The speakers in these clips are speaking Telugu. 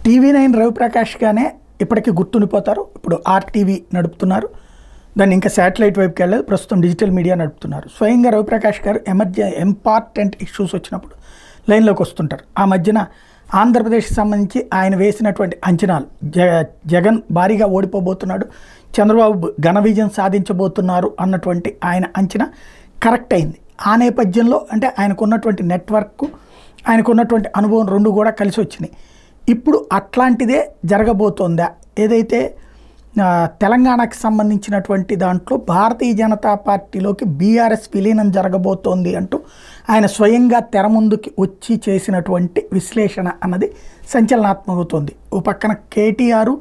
టీవీ9 రవిప్రకాష్గానే ఇప్పటికీ గుర్తుండిపోతారు. ఇప్పుడు ఆర్టీవీ నడుపుతున్నారు, దాన్ని ఇంకా శాటిలైట్ వైపుకి వెళ్ళలేదు, ప్రస్తుతం డిజిటల్ మీడియా నడుపుతున్నారు. స్వయంగా రవిప్రకాష్ గారు ఇంపార్టెంట్ ఇష్యూస్ వచ్చినప్పుడు లైన్లోకి వస్తుంటారు. ఆ మధ్యన ఆంధ్రప్రదేశ్కి సంబంధించి ఆయన వేసినటువంటి అంచనాలు, జగన్ భారీగా ఓడిపోబోతున్నాడు, చంద్రబాబు ఘన విజయం సాధించబోతున్నారు అన్నటువంటి ఆయన అంచనా కరెక్ట్ అయింది. ఆ నేపథ్యంలో అంటే ఆయనకున్నటువంటి నెట్వర్క్, ఆయనకున్నటువంటి అనుభవం రెండు కూడా కలిసి వచ్చినాయి. ఇప్పుడు అట్లాంటిదే జరగబోతోందా? ఏదైతే తెలంగాణకు సంబంధించినటువంటి దాంట్లో భారతీయ జనతా పార్టీలోకి బీఆర్ఎస్ విలీనం జరగబోతోంది అంటూ ఆయన స్వయంగా తెర ముందుకి వచ్చి చేసినటువంటి విశ్లేషణ అన్నది సంచలనాత్మకవుతోంది. ఓ పక్కన కేటీఆర్,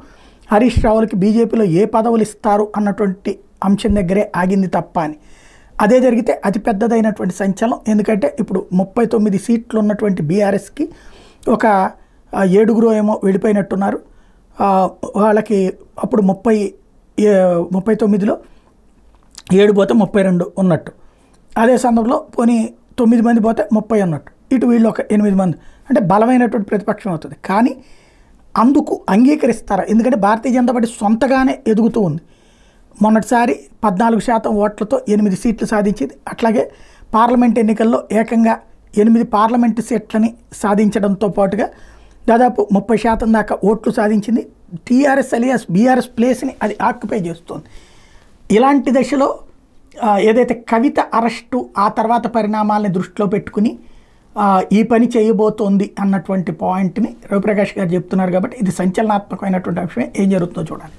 హరీష్ రావులకి బీజేపీలో ఏ పదవులు ఇస్తారు అన్నటువంటి అంశం దగ్గరే ఆగింది తప్ప అని. అదే జరిగితే అతిపెద్దదైనటువంటి సంచలనం. ఎందుకంటే ఇప్పుడు 39 సీట్లు ఉన్నటువంటి బీఆర్ఎస్కి ఒక 7 ఏమో వెళ్ళిపోయినట్టున్నారు. వాళ్ళకి అప్పుడు 39లో 7 పోతే 32 ఉన్నట్టు. అదే సందర్భంలో పోనీ 9 మంది పోతే 30 ఉన్నట్టు. ఇటు వీళ్ళు ఒక 8 మంది, అంటే బలమైనటువంటి ప్రతిపక్షం అవుతుంది. కానీ అందుకు అంగీకరిస్తారా? ఎందుకంటే భారతీయ జనతా పార్టీ సొంతగానే ఎదుగుతూ ఉంది. మొన్నటిసారి 14% ఓట్లతో 8 సీట్లు సాధించింది. అట్లాగే పార్లమెంట్ ఎన్నికల్లో ఏకంగా 8 పార్లమెంటు సీట్లని సాధించడంతో పాటుగా దాదాపు 30% దాకా ఓట్లు సాధించింది. టీఆర్ఎస్ అలియాస్ బీఆర్ఎస్ ప్లేస్ని అది ఆక్యుపై చేస్తుంది. ఇలాంటి దశలో ఏదైతే కవిత అరెస్టు ఆ తర్వాత పరిణామాలని దృష్టిలో పెట్టుకుని ఈ పని చేయబోతోంది అన్నటువంటి పాయింట్ని రవిప్రకాష్ గారు చెప్తున్నారు. కాబట్టి ఇది సంచలనాత్మకమైనటువంటి అంశమే. ఏం జరుగుతుందో చూడాలి.